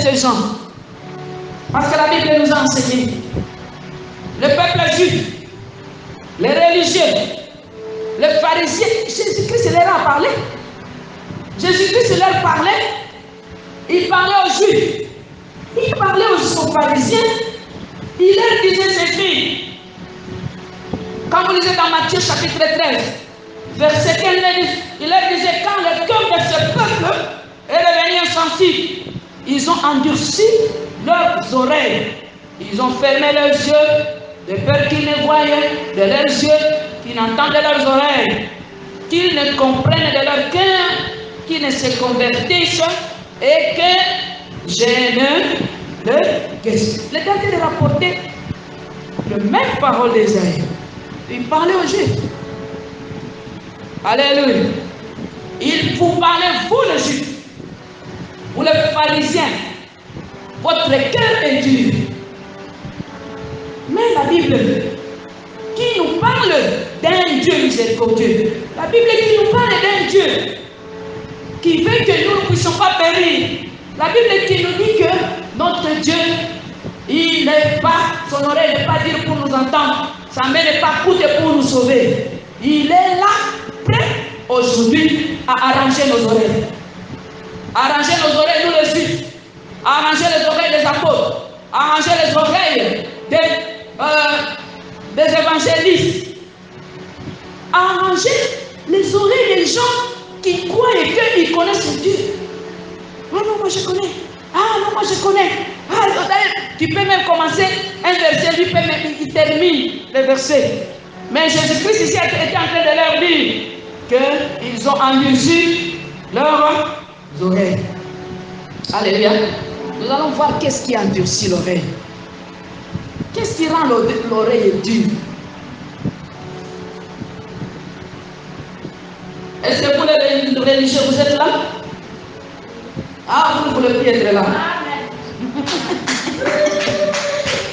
ces gens. Parce que la Bible nous a enseigné. Le peuple juif, les religieux, les pharisiens, Jésus-Christ leur a parlé. Jésus-Christ leur parlait. Il parlait aux juifs. Il parlait aux pharisiens. Il leur disait ceci. Quand vous lisez dans Matthieu chapitre 13, verset 15, il leur disait, quand le cœur de ce peuple est devenu insensible, ils ont endurci leurs oreilles. Ils ont fermé leurs yeux, de peur qu'ils ne voient, de leurs yeux, qu'ils n'entendent de leurs oreilles, qu'ils ne comprennent de leur cœur, qu'ils ne se convertissent et que je ne le guérisse. Le dernier de rapporter la même parole d'Ésaïe. Il parlait aux Juifs. Alléluia. Il vous parlait, vous les Juifs, vous les pharisiens, votre cœur est dur. Mais la Bible qui nous parle d'un Dieu miséricordieux, la Bible qui nous parle d'un Dieu qui veut que nous ne puissions pas périr, la Bible qui nous dit que notre Dieu, il n'est pas, son oreille n'est pas dire pour nous entendre, sa main n'est pas courte pour nous sauver. Il est là, prêt aujourd'hui à arranger nos oreilles. Arranger nos oreilles, nous les Juifs. Arranger les oreilles des apôtres. Arranger les oreilles des évangélistes. Arranger les oreilles des gens qui croient et qu'ils connaissent Dieu. Non, non, moi je connais. Ah non, moi je connais. Ah, tu peux même commencer un verset, lui peut même, il termine le verset. Mais Jésus-Christ ici était en train de leur dire qu'ils ont endurci leurs oreilles. Alléluia. Nous allons voir qu'est-ce qui endurcit l'oreille. Qu'est-ce qui rend l'oreille dure? Est-ce que vous les religieux, vous êtes là? Ah, vous ne voulez plus être là.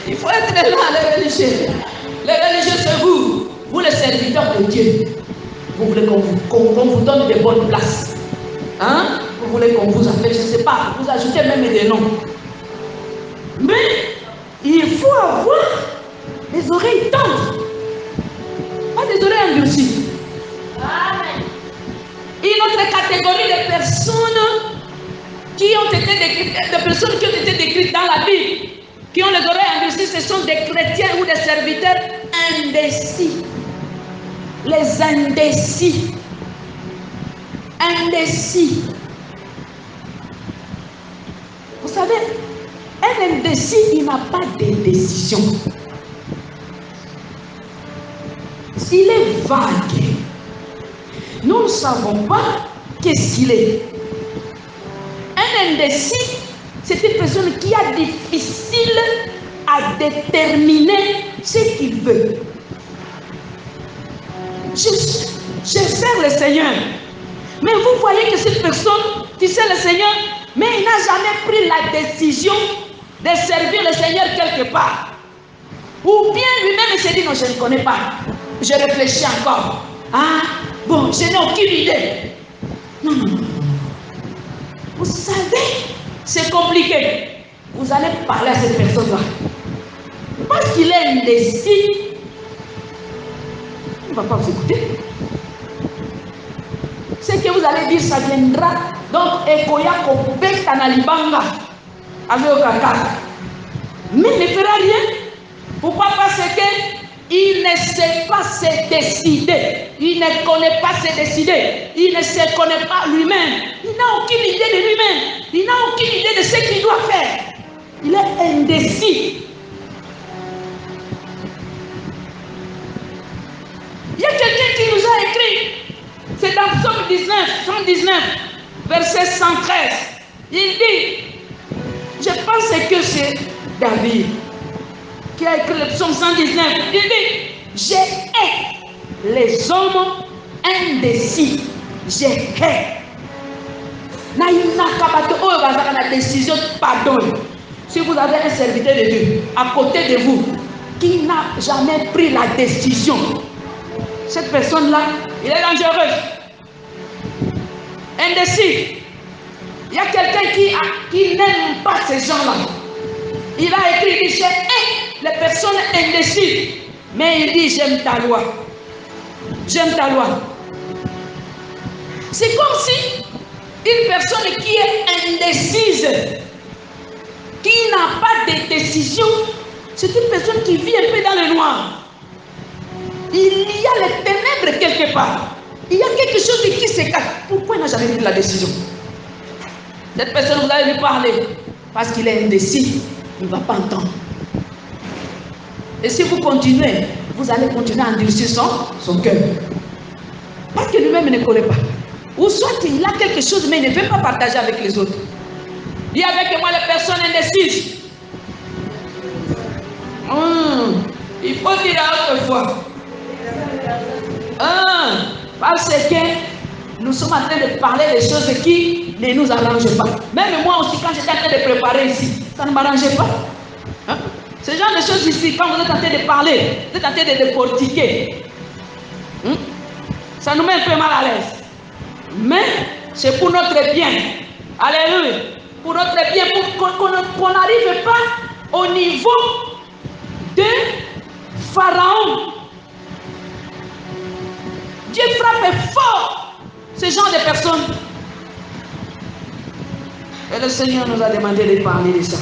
Il faut être là, les religieux. Les religieux, c'est vous. Vous, les serviteurs de Dieu. Vous voulez qu'on vous donne de bonnes places. Hein? Vous voulez qu'on vous appelle, je ne sais pas, vous ajoutez même des noms. Mais il faut avoir les oreilles tendres. Pas des oreilles endurcies. Amen. Une autre catégorie de personnes qui ont été décrites dans la Bible, qui ont les oreilles endurcies, ce sont des chrétiens ou des serviteurs indécis. Les indécis. Indécis. Vous savez, un indécis, il n'a pas de décision. S'il est vague, nous ne savons pas qu'est-ce qu'il est. Un indécis, c'est une personne qui est difficile à déterminer ce qu'il veut. Je sers le Seigneur. Mais vous voyez que cette personne qui sert le Seigneur, mais il n'a jamais pris la décision de servir le Seigneur quelque part. Ou bien lui-même il s'est dit non, je ne connais pas. Je réfléchis encore. Ah, bon, je n'ai aucune idée. Non, non, non. Vous savez, c'est compliqué. Vous allez parler à cette personne-là. Parce qu'il est indécis, il ne va pas vous écouter. Ce que vous allez dire, ça viendra. Donc, Ekoya Kopek Analibanga avec Okaka. Mais il ne fera rien. Pourquoi? Parce qu'il ne sait pas se décider. Il ne connaît pas se décider. Il ne se connaît pas lui-même. Il n'a aucune idée de lui-même. Il n'a aucune idée de ce qu'il doit faire. Il est indécis. Il y a quelqu'un qui nous a écrit. C'est dans Psaume 119, verset 113. Il dit, je pense que c'est David qui a écrit le psaume 119. Il dit, je hais les hommes indécis. Je hais. La décision, pardon. Si vous avez un serviteur de Dieu à côté de vous qui n'a jamais pris la décision, cette personne-là, il est dangereux. Indécis. Il y a quelqu'un qui n'aime pas ces gens-là. Il a écrit, il dit, les personnes indécises. Mais il dit, j'aime ta loi. J'aime ta loi. C'est comme si une personne qui est indécise, qui n'a pas de décision, c'est une personne qui vit un peu dans le noir. Il y a les ténèbres quelque part. Il y a quelque chose qui se cache. Pourquoi il n'a jamais pris la décision? Cette personne, vous allez lui parler parce qu'il est indécis. Il ne va pas entendre. Et si vous continuez, vous allez continuer à endurcir son cœur. Parce que lui-même ne connaît pas. Ou soit il a quelque chose, mais il ne veut pas partager avec les autres. Il y a avec moi les personnes indécises. Il faut dire à autre fois. Parce que nous sommes en train de parler des choses qui ne nous arrangent pas. Même moi aussi, quand j'étais en train de préparer ici, ça ne m'arrangeait pas. Ce genre de choses ici, quand vous êtes en train de parler, vous êtes en train de décortiquer, ça nous met un peu mal à l'aise. Mais c'est pour notre bien. Alléluia. Pour notre bien, pour qu'on n'arrive pas au niveau de Pharaon. Dieu frappe fort ce genre de personnes. Et le Seigneur nous a demandé de parler de ça.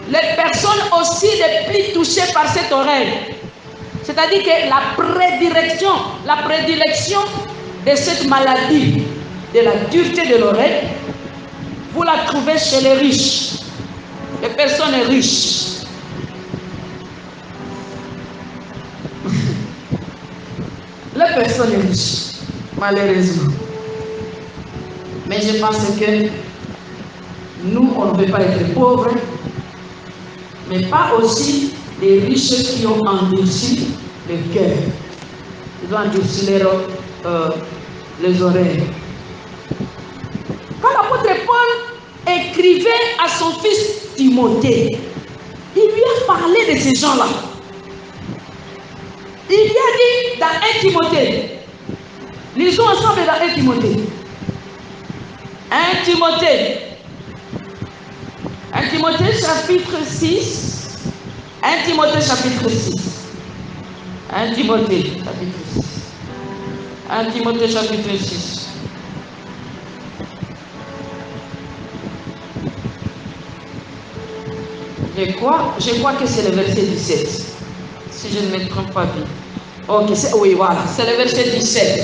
Les personnes aussi les plus touchées par cette oreille. C'est-à-dire que la prédilection de cette maladie, de la dureté de l'oreille, vous la trouvez chez les riches, les personnes riches. Les personnes riches, malheureusement. Mais je pense que nous, on ne veut pas être pauvres, mais pas aussi les riches qui ont endurci le cœur. Ils ont endurci les oreilles. Quand l'apôtre Paul écrivait à son fils Timothée, il lui a parlé de ces gens-là. Il lui a dit dans 1 Timothée, lisons ensemble dans 1 Timothée. 1 Timothée. 1 Timothée chapitre 6. 1 Timothée chapitre 6. 1 Timothée chapitre 6. 1 Timothée chapitre 6. Je crois que c'est le verset 17. Si je ne me trompe pas bien. Ok, oui, voilà, c'est le verset 17.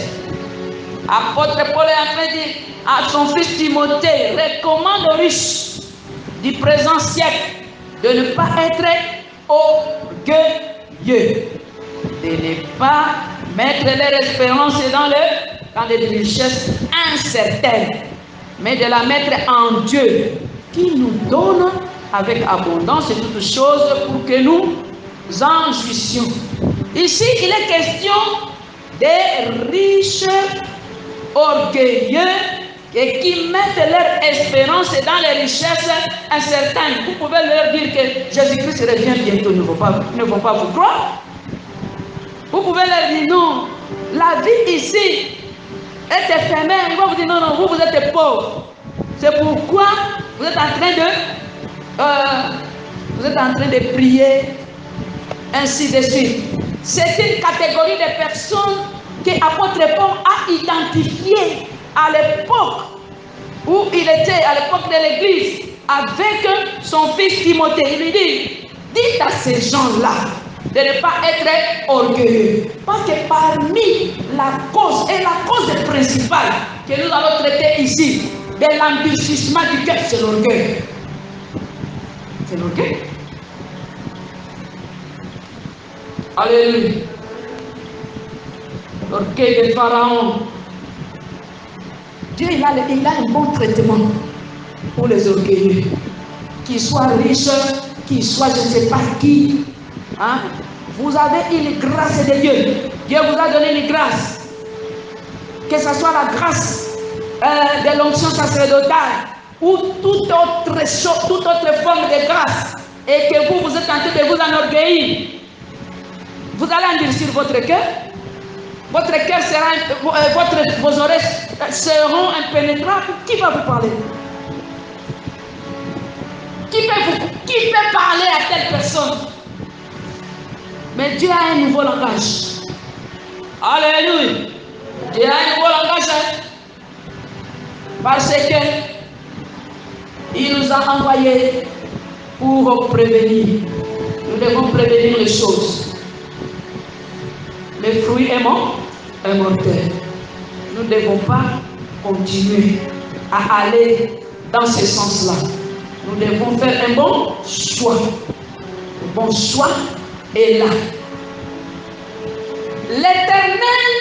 Apôtre Paul est en train de dire à son fils Timothée, recommande aux riches du présent siècle de ne pas être orgueilleux, de ne pas mettre leur espérance dans des richesses incertaines, mais de la mettre en Dieu, qui nous donne avec abondance et toutes choses pour que nous en jouissions. Ici, il est question des riches orgueilleux et qui mettent leur espérance dans les richesses incertaines. Vous pouvez leur dire que Jésus-Christ revient bientôt, ne vont pas vous croire. Vous pouvez leur dire non, la vie ici est éphémère. Ils vont vous dire non, vous êtes pauvres. C'est pourquoi vous êtes en train de prier, ainsi de suite. C'est une catégorie de personnes que l'apôtre Paul a identifiées à l'époque où il était, à l'époque de l'église, avec son fils Timothée. Il lui dit, dites à ces gens-là de ne pas être orgueilleux. Parce que parmi la cause principale que nous allons traiter ici, de l'endurcissement du cœur, c'est l'orgueil. C'est l'orgueil. Alléluia. L'orgueil de Pharaon. Dieu il a un bon traitement pour les orgueilleux. Qu'ils soient riches, qu'ils soient je ne sais pas qui. Hein? Vous avez une grâce de Dieu. Dieu vous a donné une grâce. Que ce soit la grâce de l'onction sacerdotale ou toute autre chose, toute autre forme de grâce. Et que vous êtes en train de vous enorgueillir. Vous allez endurcir votre cœur. votre cœur sera, vos oreilles seront impénétrables. Qui va vous parler? Qui peut parler à telle personne? Mais Dieu a un nouveau langage. Alléluia. Dieu a un nouveau langage. Parce que il nous a envoyés pour prévenir. Nous devons prévenir les choses. Le fruit est mortel. Nous ne devons pas continuer à aller dans ce sens-là. Nous devons faire un bon choix. Le bon choix est là. L'Éternel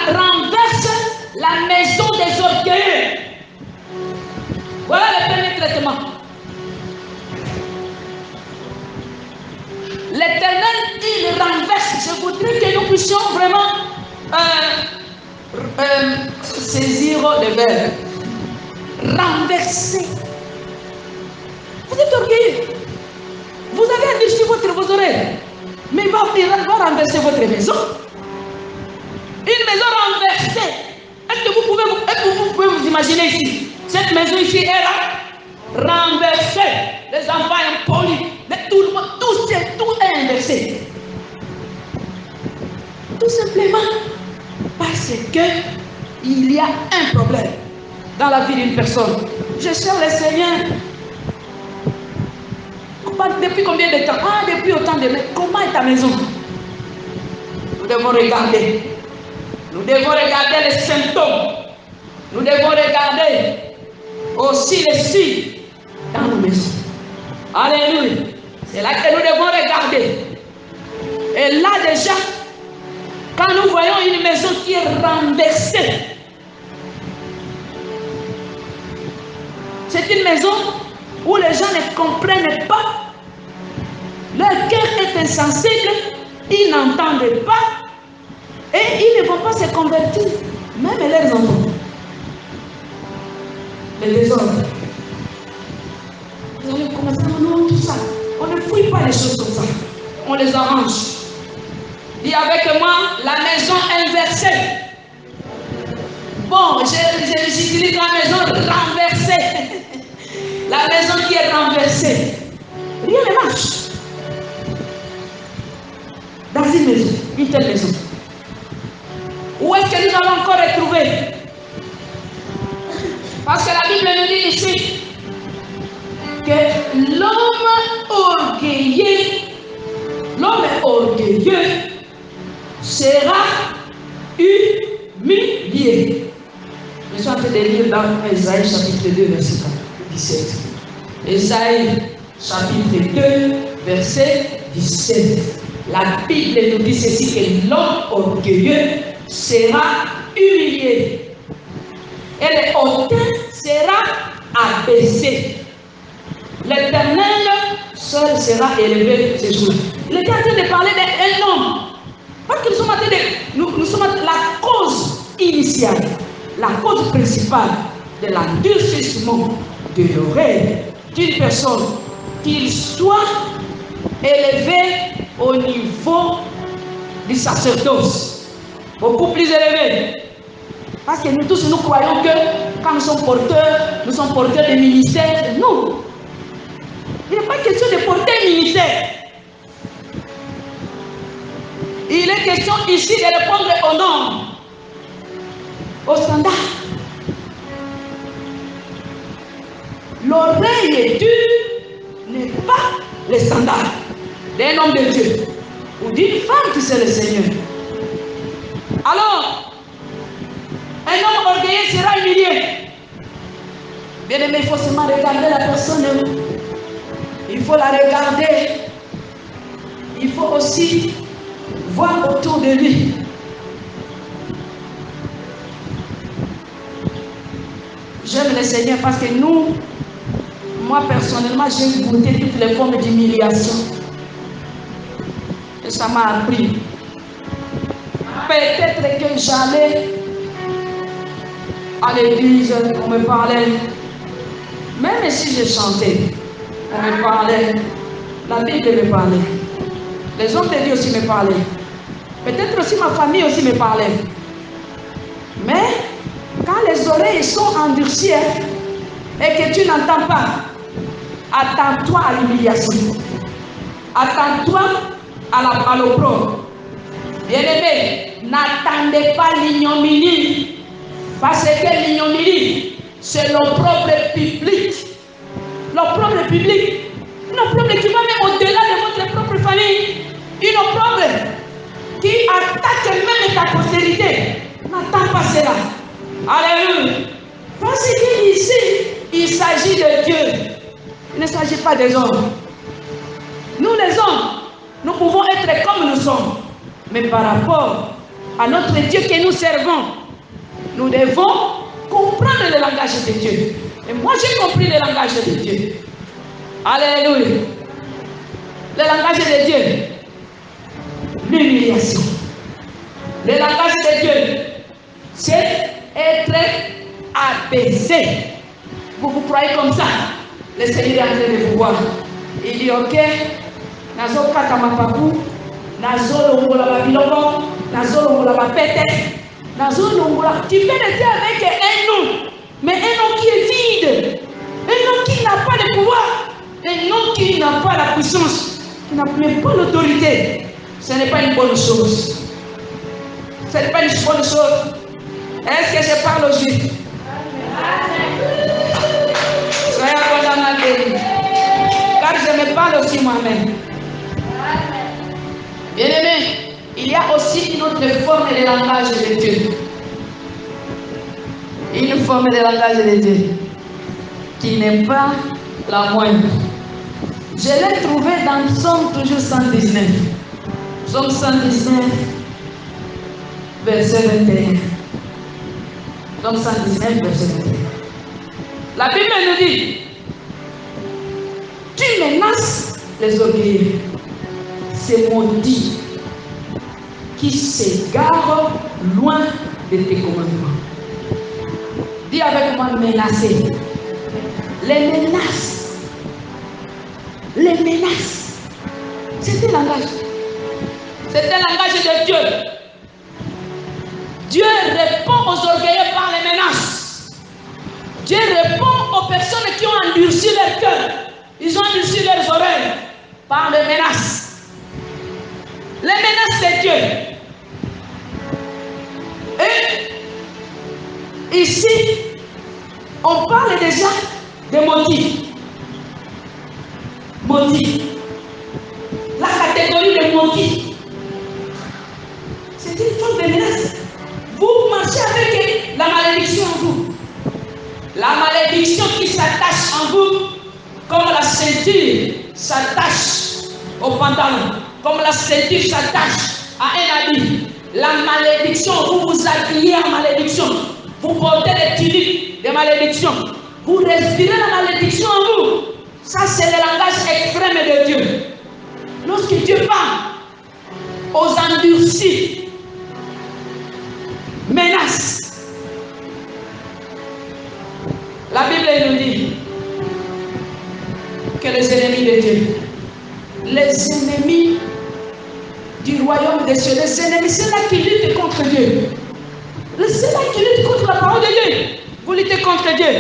renverse la maison des orgueilleux. Voilà le premier traitement. L'Éternel, il renverse. Je voudrais que nous puissions vraiment saisir le verbe. Renverser. Vous êtes orgueilleux. Vous avez endurci vos oreilles. Mais il va renverser votre maison. Une maison renversée. Est-ce que vous pouvez vous imaginer ici? Cette maison ici est renversée. Les enfants impolis. Tout le monde, tout est inversé. Tout simplement parce que il y a un problème dans la vie d'une personne. Je cherche le Seigneur. Depuis combien de temps? Depuis autant de temps. Comment est ta maison? Nous devons regarder. Nous devons regarder les symptômes. Nous devons regarder aussi les signes dans nos maisons. Alléluia. C'est là que nous devons regarder. Et là déjà, quand nous voyons une maison qui est renversée, c'est une maison où les gens ne comprennent pas. Leur cœur est insensible, ils n'entendent pas et ils ne vont pas se convertir, même leurs enfants. Les désordres. Vous allez commencer à nous tout ça. On ne fouille pas les choses comme ça. On les arrange. Dis avec moi, la maison inversée. Bon, j'utilise la maison renversée. La maison qui est renversée. Rien ne marche. Dans une maison, une telle maison. Où est-ce que nous allons encore retrouver? Parce que la Bible nous dit ici que l'homme orgueilleux sera humilié. Je suis en train de lire dans Ésaïe chapitre 2, verset 17. Ésaïe chapitre 2, verset 17. La Bible nous dit ceci, que l'homme orgueilleux sera humilié et le hautain sera abaissé. L'Éternel seul sera élevé ce jour. Il était en train de parler d'un homme. Parce que nous sommes en train de... Nous sommes la cause initiale, la cause principale de l'endurcissement de l'oreille d'une personne, qu'il soit élevé au niveau du sacerdoce, beaucoup plus élevé. Parce que nous tous, nous croyons que quand nous sommes porteurs de ministère. Non. Il n'est pas question de porter un ministère. Il est question ici de répondre aux normes, aux standards. L'oreille dure n'est pas le standard d'un homme de Dieu ou d'une femme qui sait le Seigneur. Alors, un homme orgueilleux sera humilié. Bien aimé, il faut seulement regarder la personne. Il faut la regarder. Il faut aussi voir autour de lui. J'aime le Seigneur parce que moi personnellement, j'ai goûté toutes les formes d'humiliation. Et ça m'a appris. Peut-être que j'allais à l'église, on me parlait. Même si je chantais, on me parlait. La Bible me parlait. Les hommes de Dieu aussi me parlaient. Peut-être aussi ma famille aussi me parlait. Mais quand les oreilles sont endurcies et que tu n'entends pas, attends-toi à l'humiliation. Attends-toi à l'opprobre. Bien-aimé, n'attendez pas l'ignominie. Parce que l'ignominie, c'est l'opprobre public. L'opprobre public. Une opprobre qui va même au-delà de votre propre famille. Une opprobre qui attaque même ta postérité. N'attends pas cela. Alléluia. Parce qu'ici, il s'agit de Dieu. Il ne s'agit pas des hommes. Nous les hommes, nous pouvons être comme nous sommes. Mais par rapport à notre Dieu que nous servons, nous devons comprendre le langage de Dieu. Et moi j'ai compris le langage de Dieu. Alléluia. Le langage de Dieu. L'humiliation. Le langage de Dieu, c'est être apaisé. Vous croyez comme ça? Le Seigneur est en train de vous voir. Il dit ok, nazo kata mapapu, nazo longola babiloko, nazo longola bapete, nazo longola. Tu peux rester avec un nom, mais un nom qui est vide, un nom qui n'a pas de pouvoir, un nom qui n'a pas la puissance, qui n'a même pas l'autorité. Ce n'est pas une bonne chose. Ce n'est pas une bonne chose. Est-ce que je parle aux Juifs? Soyez condamnés. Car je me parle aussi moi-même. Bien-aimé, il y a aussi une autre forme de langage de Dieu. Une forme de langage de Dieu qui n'est pas la moindre. Je l'ai trouvé dans Psaume toujours 119. Psaume 119, verset 21. Psaume 119, verset 21. La Bible nous dit, tu menaces les orgueilleux, c'est maudit qui s'égare loin de tes commandements. Dis avec moi, menacer. Les menaces. Les menaces. C'est un langage. C'est un langage de Dieu. Dieu répond aux orgueilleux par les menaces. Dieu répond aux personnes qui ont endurci leur cœur. Ils ont endurci leurs oreilles par les menaces. Les menaces de Dieu. Et ici, on parle déjà de maudits. Maudits. La catégorie de maudits. C'est une forme de menace. Vous marchez avec la malédiction en vous. La malédiction qui s'attache en vous, comme la ceinture s'attache au pantalon, comme la ceinture s'attache à un habit. La malédiction, vous vous habillez en malédiction. Vous portez des tuniques de malédiction. Vous respirez la malédiction en vous. Ça, c'est le langage extrême de Dieu. Lorsque Dieu parle aux endurcis, menace. La Bible nous dit que les ennemis de Dieu, les ennemis du royaume des cieux, les ennemis, c'est là qui luttent contre Dieu. C'est là qui luttent contre la parole de Dieu. Vous luttez contre Dieu.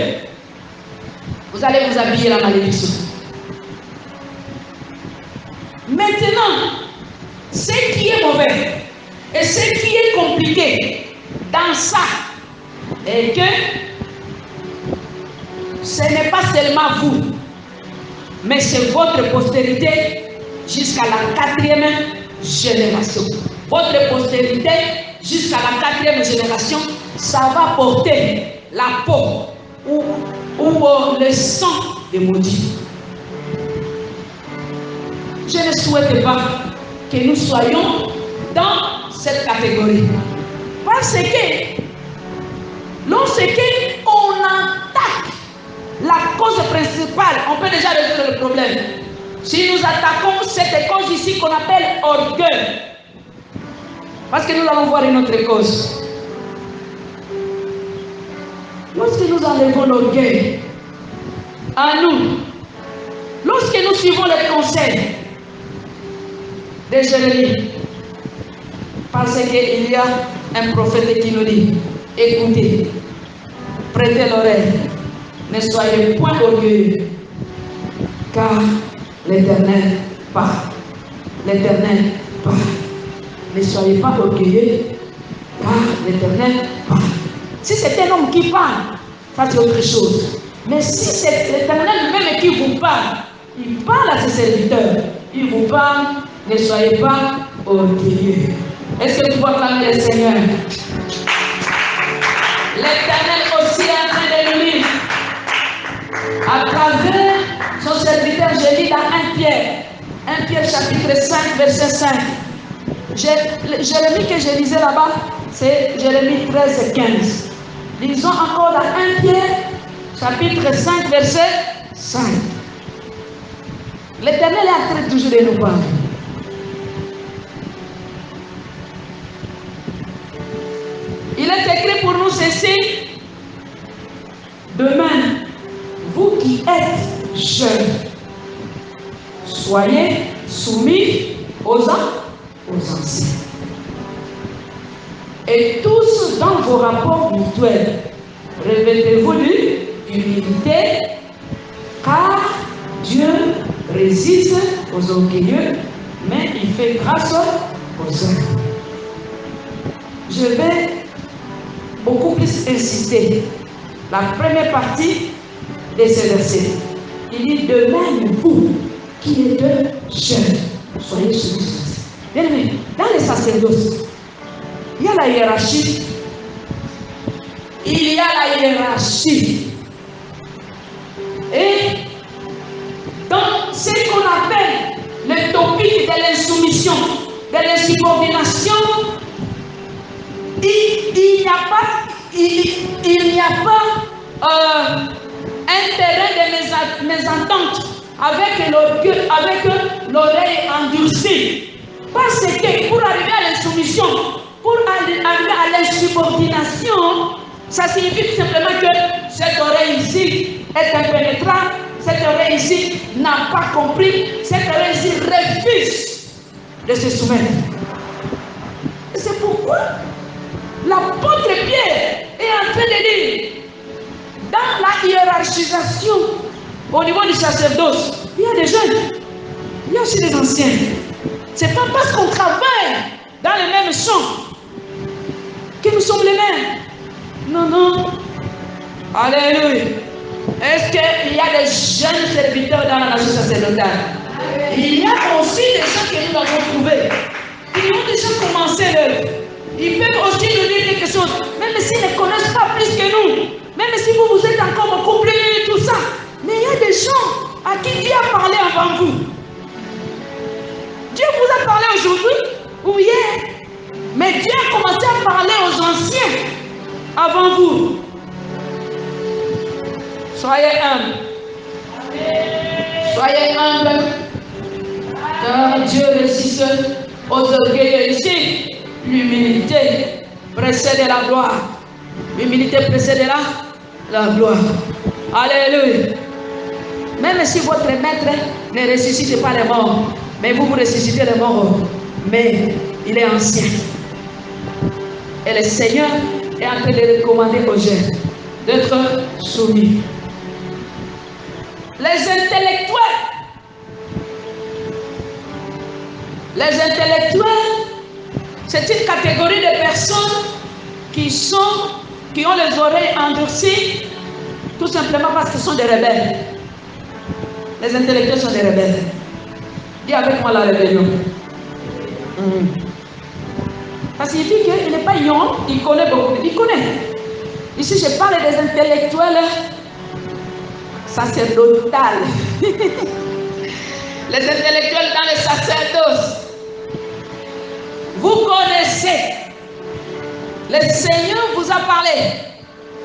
Vous allez vous habiller la malédiction. Maintenant, ce qui est mauvais et ce qui est compliqué dans ça est que ce n'est pas seulement vous, mais c'est votre postérité jusqu'à la 4e génération. Votre postérité jusqu'à la 4e génération, ça va porter la peau ou le sang des maudits. Je ne souhaite pas que nous soyons dans cette catégorie. Parce que lorsqu'on attaque la cause principale, on peut déjà résoudre le problème. Si nous attaquons cette cause ici qu'on appelle orgueil, parce que nous allons voir une autre cause. Lorsque nous enlevons l'orgueil en nous, lorsque nous suivons les conseils de Jérémie, Parce qu'il y a un prophète qui nous dit, écoutez, prêtez l'oreille, ne soyez point orgueilleux, car l'Éternel parle. L'Éternel parle. Ne soyez pas orgueilleux, car l'Éternel parle. Si c'est un homme qui parle, ça c'est autre chose. Mais si c'est l'Éternel lui-même qui vous parle, il parle à ses serviteurs, il vous parle, ne soyez pas orgueilleux. Est-ce que tu vois acclamer le Seigneur? L'Éternel aussi est en train de nous dire, à travers son serviteur, je lis dans 1 Pierre. 1 Pierre chapitre 5, verset 5. Jérémie que je lisais là-bas, c'est Jérémie 13 et 15. Lisons encore dans 1 Pierre, chapitre 5, verset 5. L'Éternel est en train toujours de nous parler. Il est écrit pour nous ceci. Demain, vous qui êtes jeunes, soyez soumis aux anciens. Et tous dans vos rapports mutuels, revêtez-vous d'humilité, car Dieu résiste aux orgueilleux, mais il fait grâce aux humbles. Je vais beaucoup plus insister. La première partie de ce verset, il dit de même vous qui êtes jeunes, soyez soumis. Bien aimé, dans les sacerdoces, il y a la hiérarchie. Il y a la hiérarchie. Et dans ce qu'on appelle le topic de l'insoumission, de l'insubordination, il n'y a pas un terrain de mésentente avec l'oreille endurcie. Parce que pour arriver à l'insoumission, pour arriver à l'insubordination, ça signifie tout simplement que cette oreille ici est impénétrable, cette oreille ici n'a pas compris, cette oreille ici refuse de se soumettre. Et c'est pourquoi l'apôtre Pierre est en train de dire, dans la hiérarchisation, au niveau du sacerdoce, il y a des jeunes, il y a aussi des anciens. C'est pas parce qu'on travaille dans le même champ que nous sommes les mêmes. Non, non. Alléluia. Est-ce qu'il y a des jeunes serviteurs dans la nation sacerdotale? Il y a aussi des gens que nous avons trouvés. Ils ont déjà commencé l'œuvre. Ils peuvent aussi nous dire quelque chose, même s'ils ne connaissent pas plus que nous, même si vous êtes encore beaucoup plus tout ça. Mais il y a des gens à qui Dieu a parlé avant vous. Dieu vous a parlé aujourd'hui ou hier, mais Dieu a commencé à parler aux anciens avant vous. Soyez humbles. Soyez humbles, car Dieu résiste aux orgueilleux. Ici, l'humilité précède la gloire. L'humilité précède la gloire. Alléluia. Même si votre maître ne ressuscite pas les morts, mais vous ressuscitez les morts, mais il est ancien. Et le Seigneur est en train de recommander aux jeunes d'être soumis. Les intellectuels, c'est une catégorie de personnes qui ont les oreilles endurcies, tout simplement parce qu'ils sont des rebelles. Les intellectuels sont des rebelles. Dis avec moi la rébellion. Ça signifie qu'il n'est pas ignorant, il connaît beaucoup. Il connaît. Ici, je parle des intellectuels sacerdotales. Les intellectuels dans le sacerdoce. Vous connaissez. Le Seigneur vous a parlé.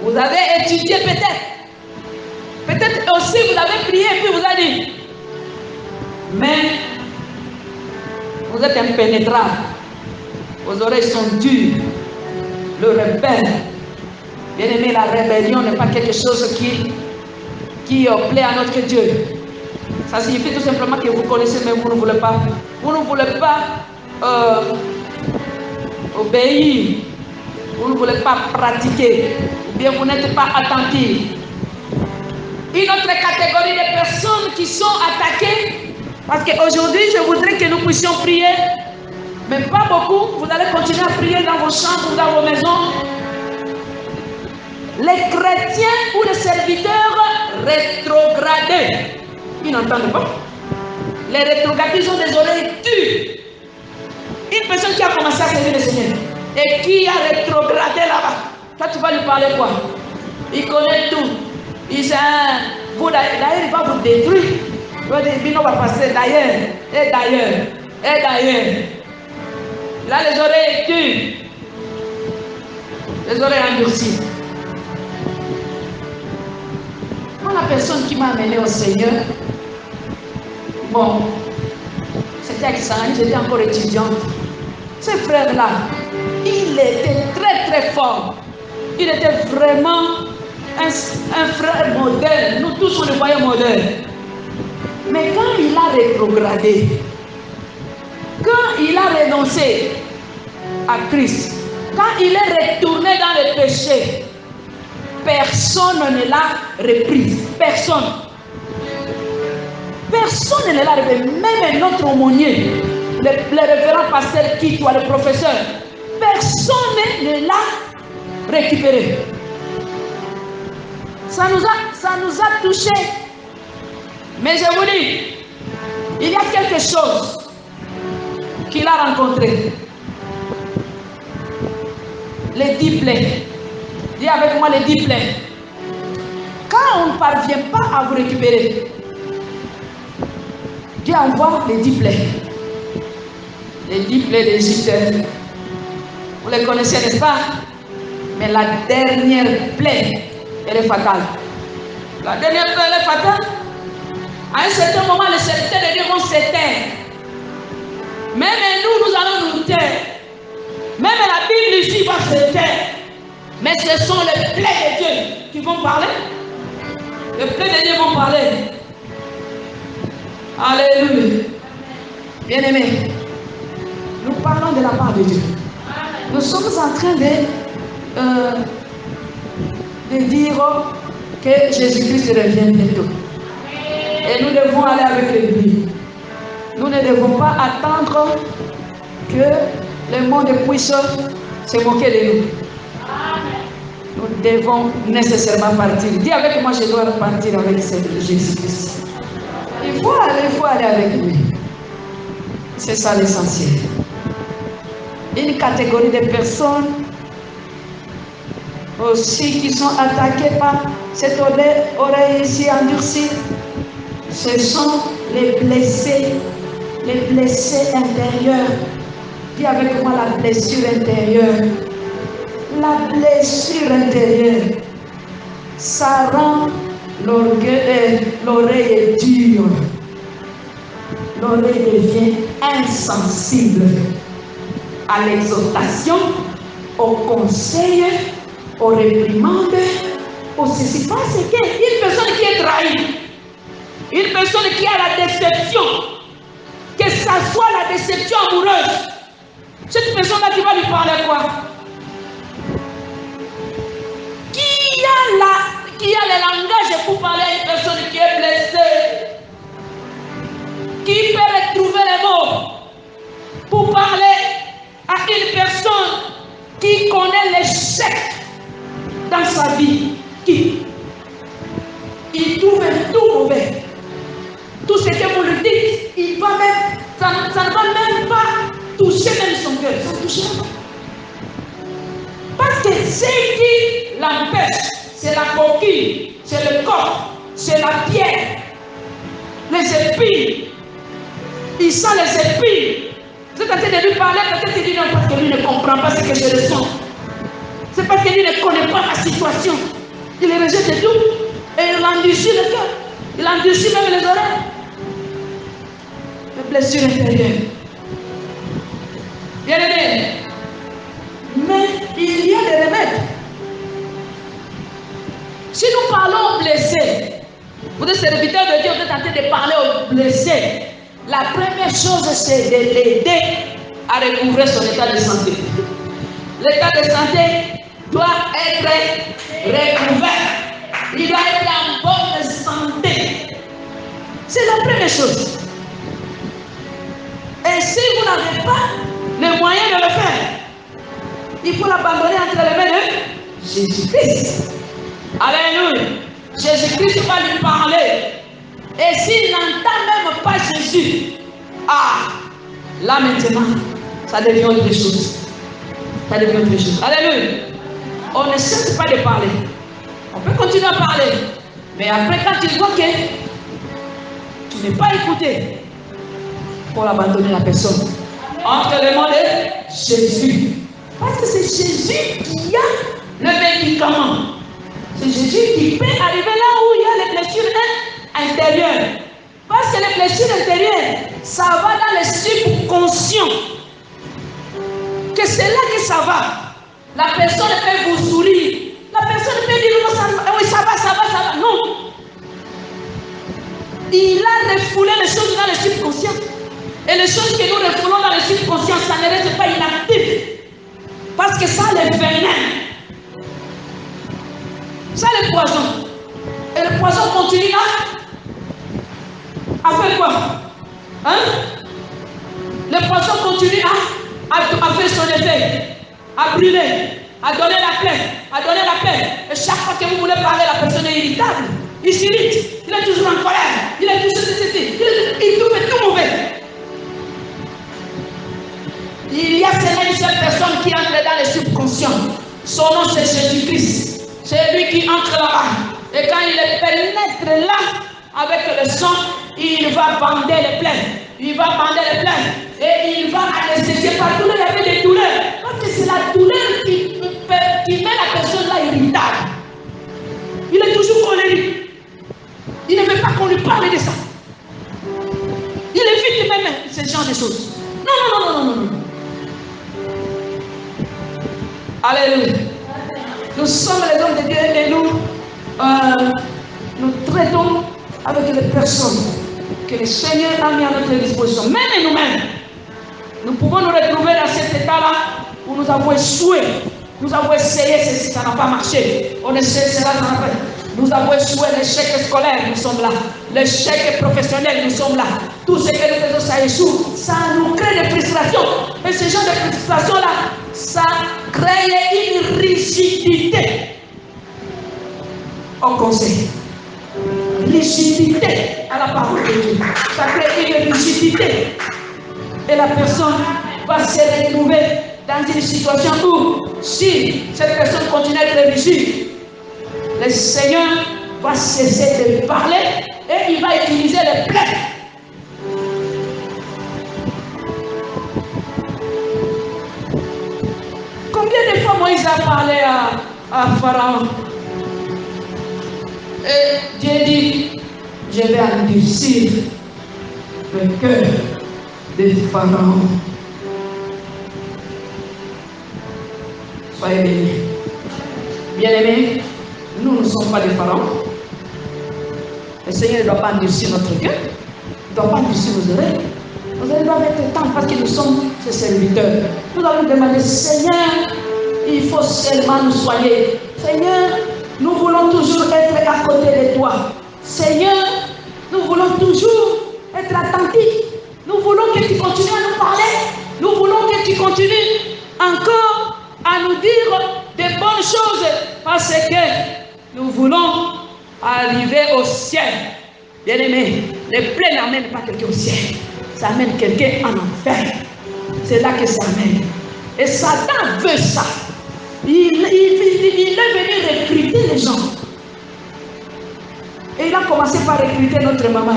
Vous avez étudié peut-être. Peut-être aussi vous avez prié et puis vous avez dit. Mais vous êtes impénétrable. Vos oreilles sont dures. Le rebelle. Bien aimé, la rébellion n'est pas quelque chose qui plaît à notre Dieu. Ça signifie tout simplement que vous connaissez, mais vous ne voulez pas. Vous ne voulez pas obéir, vous ne voulez pas pratiquer, ou bien vous n'êtes pas attentif. Une autre catégorie de personnes qui sont attaquées, parce qu'aujourd'hui, je voudrais que nous puissions prier, mais pas beaucoup. Vous allez continuer à prier dans vos chambres ou dans vos maisons. Les chrétiens ou les serviteurs rétrogradés, ils n'entendent pas. Les rétrogradés, ils ont des oreilles dures. Une personne qui a commencé à servir le Seigneur et qui a rétrogradé là-bas, toi tu vas lui parler quoi? Il connaît tout. Il dit, d'ailleurs il va vous détruire. Il va dire, Bino va passer d'ailleurs, et d'ailleurs, et d'ailleurs. Il a les oreilles dures, les oreilles endurcies. Moi, la personne qui m'a amené au Seigneur, bon, c'était à Xangai, j'étais encore étudiante. Ce frère-là, il était très très fort. Il était vraiment un frère modèle. Nous tous, on le voyait modèle. Mais quand il a rétrogradé, quand il a renoncé à Christ, quand il est retourné dans le péché, personne ne l'a repris. Personne. Personne ne l'a repris. Même notre aumônier, le révérend pasteur qui, toi, le professeur, personne ne l'a récupéré. Ça nous a touchés. Mais je vous dis, il y a quelque chose qu'il a rencontré. Les 10 plaies. Dis avec moi les 10 plaies. Quand on ne parvient pas à vous récupérer, Dieu envoie les 10 plaies. Les 10 plaies d'Égypte. Vous les connaissez, n'est-ce pas? Mais la dernière plaie, elle est fatale. La dernière plaie, elle est fatale. À un certain moment, les serviteurs de Dieu vont se taire. Même nous allons nous taire. Même la Bible ici va se taire. Mais ce sont les plaies de Dieu qui vont parler. Les plaies de Dieu vont parler. Alléluia. Bien-aimés, nous parlons de la part de Dieu. Nous sommes en train de dire que Jésus-Christ revient bientôt. Et nous devons aller avec lui. Nous ne devons pas attendre que le monde puisse se moquer de nous. Nous devons nécessairement partir. Dis avec moi, je dois partir avec Jésus-Christ. Il faut aller avec lui. C'est ça l'essentiel. Une catégorie de personnes aussi qui sont attaquées par cette oreille ici endurcie. Ce sont les blessés intérieurs. Dis avec moi la blessure intérieure. La blessure intérieure, ça rend l'oreille dure. L'oreille devient insensible à l'exhortation, au conseil, aux réprimandes, au ceci. Parce qu'une personne qui est trahie, une personne qui a la déception, que ça soit la déception amoureuse, cette personne-là, tu vas lui parler quoi? Qui a le langage pour parler à une personne qui est blessée, qui peut retrouver les mots pour parler à une personne qui connaît l'échec dans sa vie, qui il trouve tout mauvais. Tout ce que vous lui dites, il va même, ça ne va même pas toucher même son cœur, ça ne touche pas. Parce que ce qui l'empêche, c'est la coquille, c'est le corps, c'est la pierre, les épines. Il sent les épines. Vous êtes en train de lui parler, peut-être qu'il dit non, parce que lui ne comprend pas ce que je ressens. C'est parce que lui ne connaît pas la situation. Il rejette tout et il endurcit le cœur. Il endurcit même les oreilles. Les blessures intérieures. Bien aimé. Mais il y a des remèdes. Si nous parlons aux blessés, vous êtes serviteurs de Dieu, vous êtes en train de parler aux blessés. La première chose, c'est de l'aider à recouvrer son état de santé. l'état de santé doit être recouvert. Il doit être en bonne santé. C'est la première chose. Et si vous n'avez pas les moyens de le faire, il faut l'abandonner entre les mains de Jésus-Christ. Alléluia. Jésus-Christ va lui parler. Et s'il n'entend même pas Jésus, là maintenant, ça devient autre chose. Ça devient autre chose. Alléluia. On ne cesse pas de parler. On peut continuer à parler. Mais après, quand il voit que tu n'es pas écouté, pour l'abandonner la personne. Entre les mains de Jésus. Parce que c'est Jésus qui a le médicament. C'est Jésus qui peut arriver là où il y a les blessures intérieures. Parce que les blessures intérieures, ça va dans le subconscient. Que c'est là que ça va. La personne peut vous sourire. La personne peut dire non, oui, ça va. Non. Il a refoulé les choses dans le subconscient. Et les choses que nous refoulons dans le subconscient, ça ne reste pas inactif. Parce que ça, le venin. Ça, le poison. Et le poison continue à faire quoi? Hein? Le poison continue à faire son effet, à brûler, à donner la plaie. Et chaque fois que vous voulez parler, la personne est irritable. Il s'irrite. Il est toujours en colère. Il est toujours il fait tout mauvais. Il y a seulement une seule personne qui entre dans le subconscient. Son nom, c'est Jésus-Christ. C'est lui qui entre là-bas. Et quand il pénètre là, avec le sang, il va bander les plaies. Et il va anesthésier par douleur. Il y avait des douleurs. Parce que c'est la douleur qui met la personne là irritable. Il est toujours colérique. Il ne veut pas qu'on lui parle de ça. Il évite même ce genre de choses. Non. Alléluia. Nous sommes les hommes de Dieu et nous traitons avec les personnes que le Seigneur a mis à notre disposition. Même nous-mêmes, nous pouvons nous retrouver dans cet état-là où nous avons échoué. Nous avons essayé ceci, ça n'a pas marché. On essaie cela, ça n'a pas marché. Nous avons échoué, l'échec scolaire, nous sommes là. L'échec professionnel, nous sommes là. Tout ce que nous faisons, ça échoue. Ça nous crée des frustrations. Et ce genre de frustration-là, ça crée une rigidité au conseil. Rigidité à la parole de Dieu. Ça crée une rigidité. Et la personne va se retrouver dans une situation où, si cette personne continue à être rigide, le Seigneur va cesser de parler et il va utiliser les plaies. Combien de fois Moïse a parlé à Pharaon? Et Dieu dit, je vais endurcir le cœur de Pharaon. Soyez bénis. Bien-aimés, nous ne sommes pas des pharaons. Le Seigneur ne doit pas endurcir notre cœur. Il ne doit pas endurcir nos oreilles. Nos oreilles doivent être tendres parce que nous sommes ses serviteurs. Nous allons demander, Seigneur, il faut seulement nous soigner. Seigneur, nous voulons toujours être à côté de toi. Seigneur, nous voulons toujours être attentifs. Nous voulons que tu continues à nous parler. Nous voulons que tu continues encore à nous dire de bonnes choses parce que nous voulons arriver au ciel. Bien aimé, les plaies n'amènent pas quelqu'un au ciel. Ça amène quelqu'un en enfer. C'est là que ça amène. Et Satan veut ça. Il est venu recruter les gens. Et il a commencé par recruter notre maman.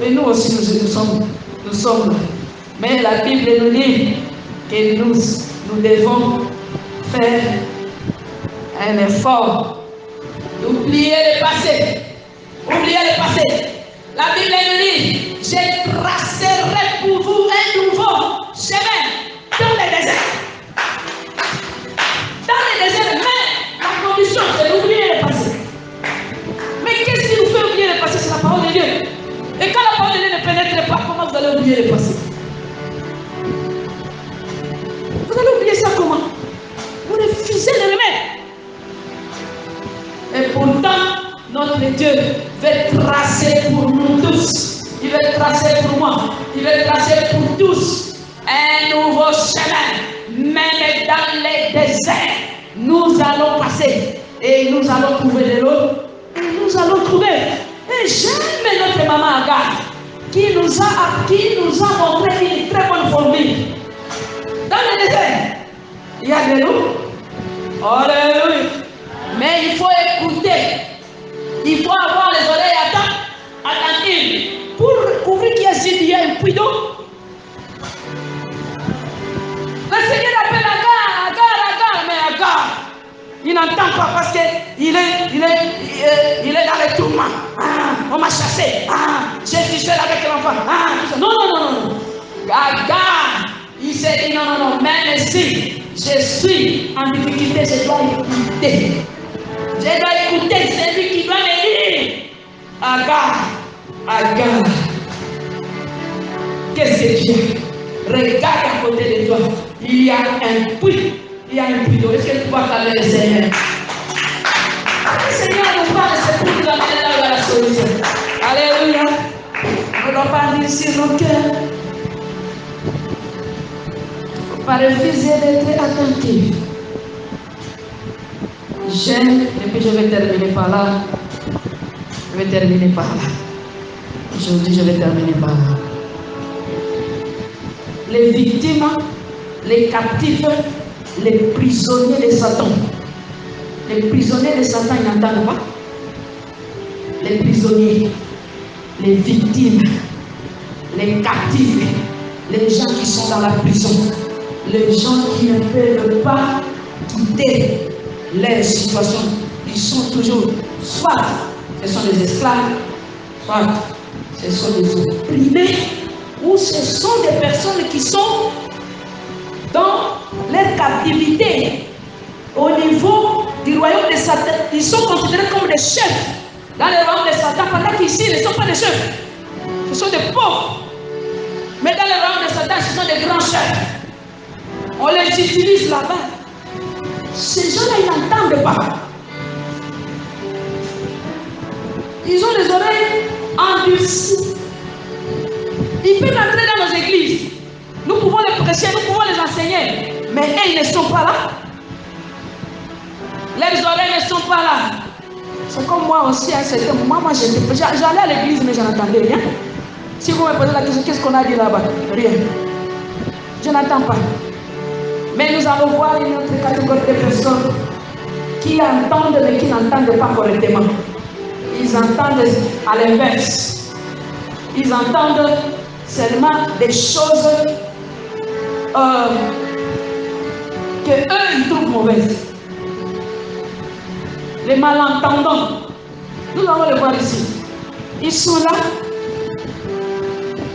Et nous aussi, nous sommes là. Mais la Bible nous dit que nous devons faire un effort d'oublier le passé. Oubliez le passé. La Bible nous dit, je tracerai pour vous un nouveau chemin dans le désert. Dans le désert, mais la condition, c'est d'oublier le passé. Mais qu'est-ce qui nous fait oublier le passé? C'est la parole de Dieu. Et quand la parole de Dieu ne pénètre pas, comment vous allez oublier le passé? Vous Vous allez oublier ça comment? Vous refusez de remettre. Et pourtant, notre Dieu veut tracer pour nous tous. Il veut tracer pour moi. Il veut tracer pour tous un nouveau chemin. Même dans les déserts, nous allons passer. Et nous allons trouver de l'eau. Et nous allons trouver. Et j'aime notre maman Agar qui nous a montré une très bonne formule. Dans le désert, il y a de l'eau. Alléluia. Mais il faut écouter. Il faut avoir les oreilles attentives. Pour couvrir qu'il y a un puits d'eau. Le Seigneur appelle Agar, mais Agar, il n'entend pas parce qu'il est dans les tourments. On m'a chassé. J'ai touché avec l'enfant. Non. Agar, il s'est dit non, même si je suis en difficulté, je dois écouter. C'est lui qui doit me dire. Agar, qu'est-ce que tu as? Regarde à côté de toi. Il y a un puits. d'eau. Est-ce que tu peux acclamer le Seigneur? Le Seigneur nous parle, c'est pour nous amener là où il y a la solution. Alléluia. On ne doit pas dire sur nos cœurs. Il ne faut pas refuser d'être attentif. J'aime, et puis je vais terminer par là. Aujourd'hui, je vais terminer par là. Les victimes, les captifs, les prisonniers de Satan. Les prisonniers de Satan, ils n'entendent pas. Les prisonniers, les victimes, les captifs, les gens qui sont dans la prison, les gens qui ne peuvent pas quitter leur situation. Ils sont toujours, soit ce sont des esclaves, soit ce sont des opprimés, ou ce sont des personnes qui sont dans leur captivité au niveau du royaume de Satan. Ils sont considérés comme des chefs dans le royaume de Satan, pendant qu'ici, ils ne sont pas des chefs. Ce sont des pauvres. Mais dans le royaume de Satan, ce sont des grands chefs. On les utilise là-bas. Ces gens-là, ils n'entendent pas. Ils ont les oreilles endurcies. Ils peuvent entrer dans nos églises. Nous pouvons les prêcher, nous pouvons les enseigner. Mais eux, ils ne sont pas là. Leurs oreilles ne sont pas là. C'est comme moi aussi, à un certain moment, j'allais à l'église, mais je n'entendais rien. Si vous me posez la question, qu'est-ce qu'on a dit là-bas? Rien. Je n'entends pas. Mais nous allons voir une autre catégorie de personnes qui entendent, mais qui n'entendent pas correctement. Ils entendent à l'inverse. Ils entendent seulement des choses que eux ils trouvent mauvaises. Les malentendants, nous allons les voir ici. Ils sont là.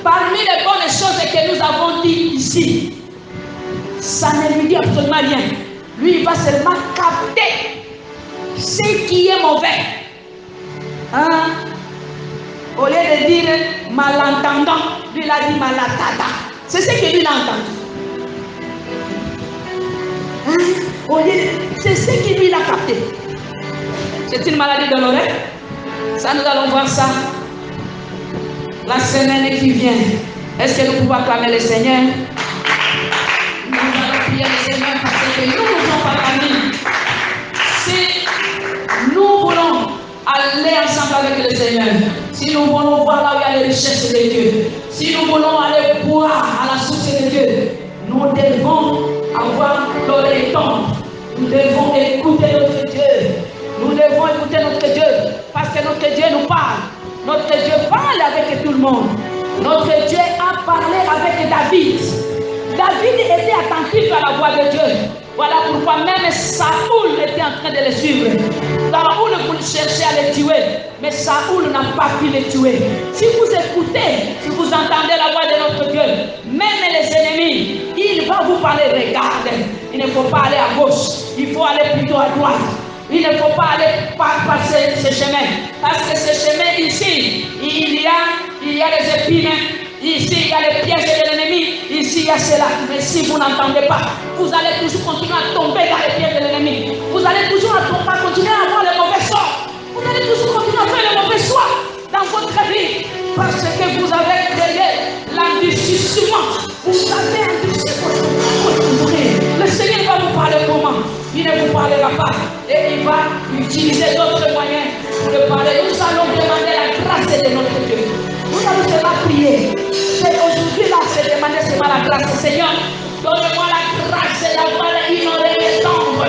Parmi les bonnes choses que nous avons dit ici, ça ne lui dit absolument rien. Lui, il va seulement capter ce qui est mauvais. Au lieu de dire malentendant, lui il a dit malatata. C'est ce que lui il a entendu. C'est ce que lui il a capté. C'est une maladie de l'oreille. Ça, nous allons voir ça la semaine qui vient. Est-ce que nous pouvons acclamer le Seigneur? Nous allons prier le Seigneur parce que nous ne sommes pas amis. Si nous voulons aller ensemble avec le Seigneur, si nous voulons voir là où il y a les richesses de Dieu, si nous voulons aller boire à la source de Dieu, nous devons avoir l'oreille tendre. Nous devons écouter notre Dieu. Nous devons écouter notre Dieu parce que notre Dieu nous parle. Notre Dieu parle avec tout le monde. Notre Dieu a parlé avec David. David était attentif à la voix de Dieu. Voilà pourquoi même Saoul était en train de le suivre. Saoul voulait chercher à le tuer, mais Saoul n'a pas pu le tuer. Si vous écoutez, si vous entendez la voix de notre Dieu, même les ennemis, il va vous parler. Regardez, il ne faut pas aller à gauche, il faut aller plutôt à droite. Il ne faut pas aller passer ce chemin. Parce que ce chemin ici, il y a les épines. Ici, il y a les pièges de l'ennemi. ici, il y a cela. Mais si vous n'entendez pas, vous allez toujours continuer à tomber dans les pieds de l'ennemi. Vous allez toujours continuer à avoir les mauvais sorts. Vous allez toujours continuer à faire les mauvais choix dans votre vie. Parce que vous avez créé l'endurcissement. Vous avez endurci votre vie. Le Seigneur va vous parler comment? Il ne vous parlera pas. Et il va utiliser d'autres moyens pour le parler. Nous allons demander la grâce de notre Dieu. Nous allons seulement prier. C'est aujourd'hui là, c'est demander seulement la grâce. Seigneur, donne-moi la grâce d'avoir une oreille tendre,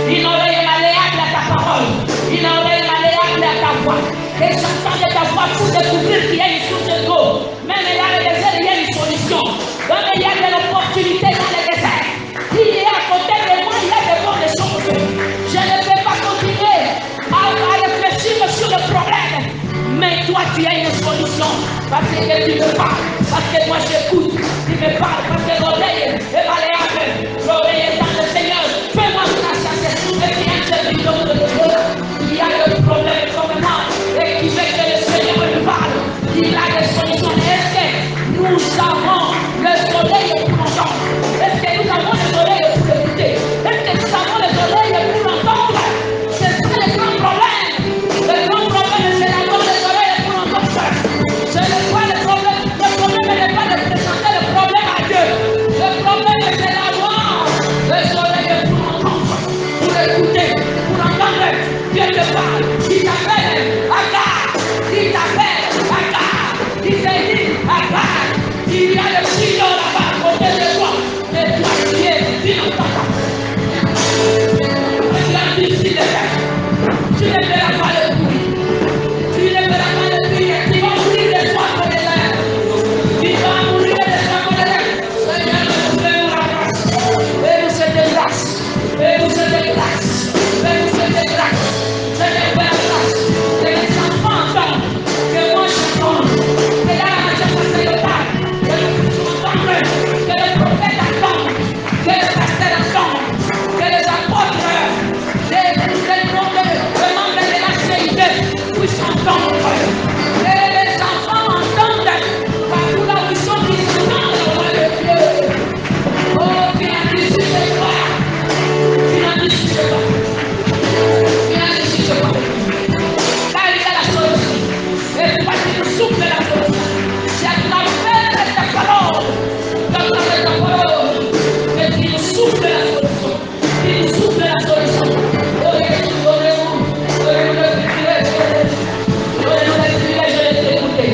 une oreille malléable à ta parole, une oreille malléable à ta voix. Et j'entends de ta voix pour découvrir qu'il y a une source d'eau. Même dans le désert, il y a une solution. Même il y a de l'opportunité dans le désert. Il est à côté de moi, il y a de bonnes choses. Je ne vais pas continuer à réfléchir sur le problème. Mais toi, tu as une solution. Parce que tu me parles. Parce que moi, j'écoute. Tu me parles. Parce que l'oreille est malléable. L'oreille est dans le Seigneur. Fais-moi grâce à ce et qui est ce bidon de Dieu. Il y a le problème comme moi. Et qui veut que le Seigneur me parle. Il a des solutions. Est-ce que nous avons le soleil pour entendre? Est-ce que nous avons le soleil pour écouter? Est-ce que nous avons le soleil pour entendre? C'est ça le grand problème. Le grand problème, c'est d'avoir le soleil pour entendre. C'est quoi le problème? Le problème n'est pas de présenter le problème à Dieu. Le problème, c'est d'avoir le soleil pour entendre, pour écouter, pour entendre. Dieu te parle. Il t'appelle Agar. Il t'appelle Agar. Il te dit Agar. Il y a le signal là-bas à côté de toi. Et toi, tu n'entends pas. Regarde ici le père. Tu ne verras pas le bruit. Tu ne verras pas le bruit. Tu vas mourir de soif de l'air. Tu vas mourir de soif de l'air. Seigneur, fais-nous la grâce. Fais-nous cette grâce. Fais-nous cette grâce. Fais-nous cette grâce. Seigneur, fais la grâce. Que les enfants entendent. Que moi j'entende. Que dans la maison sacerdotale. Que le prophète attende, que le pasteur attende, que les apôtres, les membres de la CID puissent entendre, que les enfants entendent, partout là où ils sont, qu'ils entendent la voix de Dieu. Oh, viens d'ici chez toi, viens d'ici chez toi, viens d'ici chez toi, car il y a la solution, et toi tu nous souffles la solution, c'est à travers ta parole. Et qui nous souffle la solution. Qui nous souffle la solution. Donnez-nous le privilège de t'écouter.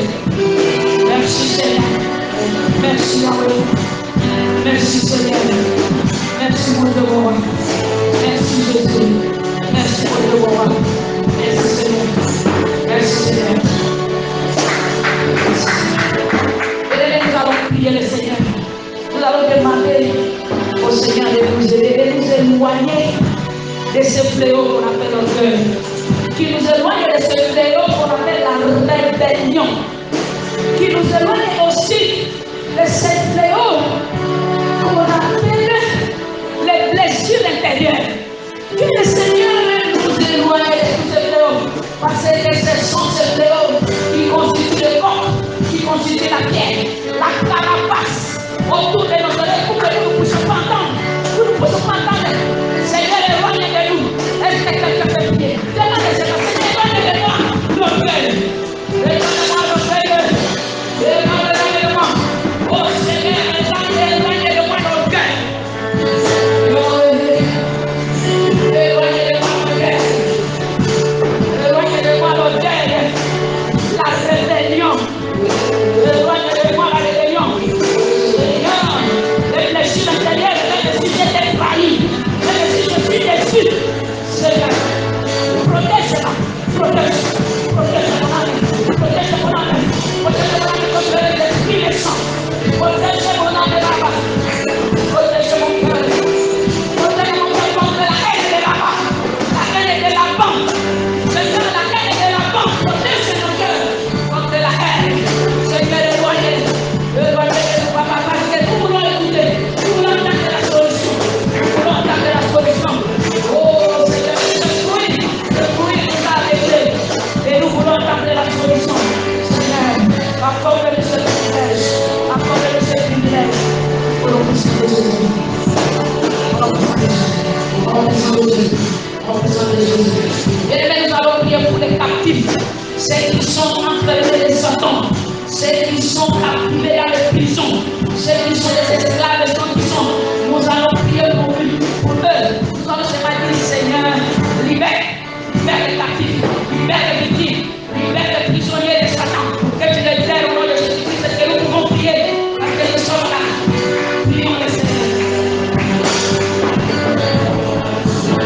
Merci Seigneur. Merci Yahweh. Merci Seigneur. Merci mon Dieu mon roi. Merci Jésus. Merci mon Dieu mon roi. Merci Seigneur. Merci Seigneur. Et nous allons prier le Seigneur. Nous allons demander au Seigneur de nous aider, de nous éloigner de ce fléau qu'on appelle l'orgueil, qui nous éloigne de ce fléau qu'on appelle la rébellion, qui nous éloigne aussi de ce fléau qu'on appelle les blessures intérieures. Que le Seigneur nous éloigne de tous ces fléaux, parce que ce sont ces fléaux qui constituent le corps, qui constituent la pierre, la carapace autour de nos oreilles pour que nous ne puissions pas entendre. Nous ne puissions pas entendre. Seigneur, éloigne de nous. Est-ce que quelqu'un peut prier? Demandez, Seigneur, éloigne de Bien-aimés, nous allons prier pour les captifs, ceux qui sont entraînés de Satan, ceux qui sont captivés dans